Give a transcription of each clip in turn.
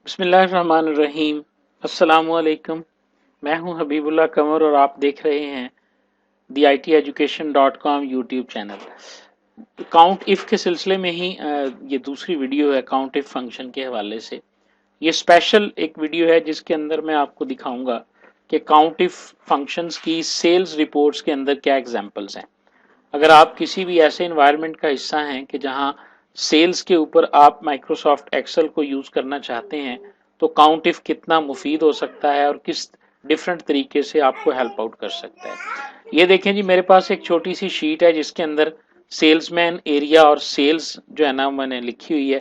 बिस्मिल्लाहिर्रहमानिर्रहीम। अस्सलामुअलैकुम। मैं हूं हबीबुल्लाह कमर और आप देख रहे हैं theiteducation.com YouTube channel. Count if के सिलसिले में ही ये दूसरी वीडियो है काउंट इफ फंक्शन के हवाले से। ये स्पेशल एक वीडियो है जिसके अंदर मैं आपको दिखाऊंगा कि काउंट इफ फंक्शंस की सेल्स रिपोर्ट्स के अंदर क्या एग्जांपल्स हैं। अगर आप किसी भी ऐसे इन्वायरमेंट का हिस्सा हैं कि जहां सेल्स के ऊपर आप माइक्रोसॉफ्ट एक्सेल को यूज करना चाहते हैं तो काउंट इफ कितना मुफीद हो सकता है और किस डिफरेंट तरीके से आपको हेल्प आउट कर सकता है। ये देखें जी, मेरे पास एक छोटी सी शीट है जिसके अंदर सेल्समैन एरिया और सेल्स जो है ना मैंने लिखी हुई है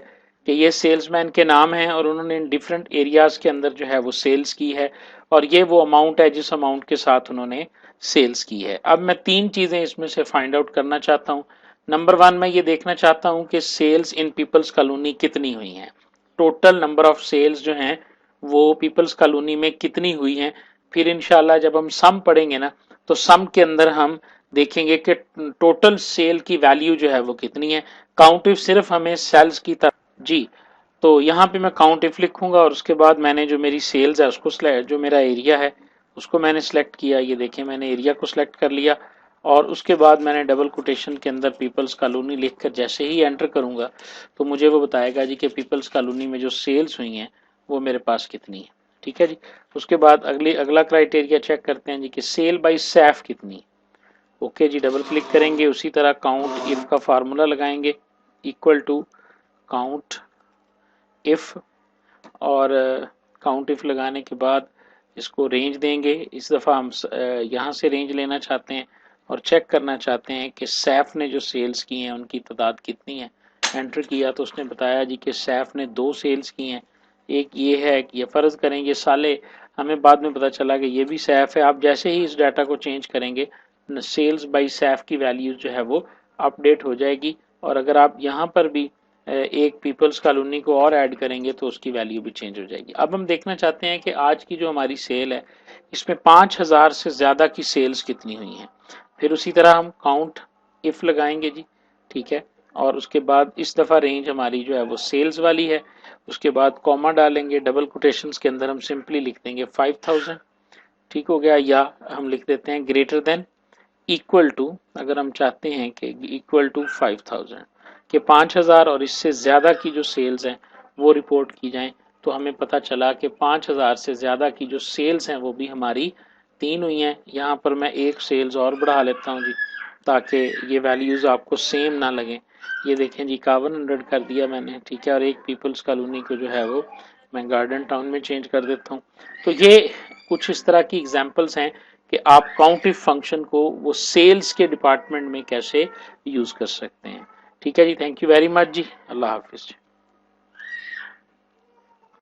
कि ये सेल्समैन के नाम हैं और उन्होंने डिफरेंट एरियाज के अंदर जो है वो सेल्स की है और ये वो अमाउंट है जिस अमाउंट के साथ उन्होंने सेल्स की है। अब मैं तीन चीजें इसमें से फाइंड आउट करना चाहता हूं। नंबर वन, मैं ये देखना चाहता हूं कि सेल्स इन पीपल्स कॉलोनी कितनी हुई हैं। टोटल नंबर ऑफ सेल्स जो हैं वो पीपल्स कॉलोनी में कितनी हुई हैं। फिर इंशाल्लाह जब हम सम पढ़ेंगे ना तो सम के अंदर हम देखेंगे कि टोटल सेल की वैल्यू जो है वो कितनी है। काउंट इफ सिर्फ हमें सेल्स की तरफ जी, तो यहाँ पे मैं काउंट इफ लिखूंगा और उसके बाद मैंने जो मेरी सेल्स है उसको जो मेरा एरिया है उसको मैंने सेलेक्ट किया। ये देखें, मैंने एरिया को सिलेक्ट कर लिया और उसके बाद मैंने डबल कोटेशन के अंदर पीपल्स कॉलोनी लिखकर जैसे ही एंटर करूंगा तो मुझे वो बताएगा जी कि पीपल्स कॉलोनी में जो सेल्स हुई हैं वो मेरे पास कितनी है। ठीक है जी। उसके बाद अगला क्राइटेरिया चेक करते हैं जी कि सेल बाई सैफ कितनी। ओके जी, डबल क्लिक करेंगे। उसी तरह काउंट इफ का फार्मूला लगाएंगे इक्वल टू काउंट इफ और काउंट इफ लगाने के बाद इसको रेंज देंगे। इस दफ़ा हम यहाँ से रेंज लेना चाहते हैं और चेक करना चाहते हैं कि सैफ ने जो सेल्स की हैं उनकी तादाद कितनी है। एंटर किया तो उसने बताया जी कि सैफ ने 2 सेल्स की हैं। एक ये है कि ये फ़र्ज़ करेंगे साले, हमें बाद में पता चला कि ये भी सैफ है। आप जैसे ही इस डाटा को चेंज करेंगे सेल्स बाई सैफ की वैल्यू जो है वो अपडेट हो जाएगी और अगर आप यहाँ पर भी एक पीपल्स कॉलोनी को और ऐड करेंगे तो उसकी वैल्यू भी चेंज हो जाएगी। अब हम देखना चाहते हैं कि आज की जो हमारी सेल है इसमें 5000 से ज़्यादा की सेल्स कितनी हुई हैं। फिर उसी तरह हम काउंट इफ लगाएंगे जी, ठीक है। और उसके बाद इस दफ़ा रेंज हमारी जो है वो सेल्स वाली है। उसके बाद कॉमा डालेंगे, डबल कोटेशंस के अंदर हम सिंपली लिख देंगे 5000। ठीक हो गया। या हम लिख देते हैं ग्रेटर देन इक्वल टू, अगर हम चाहते हैं कि इक्वल टू 5000 के 5000 और इससे ज़्यादा की जो सेल्स हैं वो रिपोर्ट की जाएं तो हमें पता चला कि 5000 से ज़्यादा की जो सेल्स हैं वो भी हमारी 3 हुई हैं। यहाँ पर मैं एक सेल्स और बढ़ा लेता हूँ जी ताकि ये वैल्यूज़ आपको सेम ना लगें। ये देखें जी 5100 कर दिया मैंने, ठीक है। और एक पीपल्स कॉलोनी को जो है वो मैं गार्डन टाउन में चेंज कर देता हूँ। तो ये कुछ इस तरह की एग्जांपल्स हैं कि आप काउंट इफ फंक्शन को वो सेल्स के डिपार्टमेंट में कैसे यूज़ कर सकते हैं। ठीक है जी, थैंक यू वेरी मच जी, अल्लाह हाफिज़।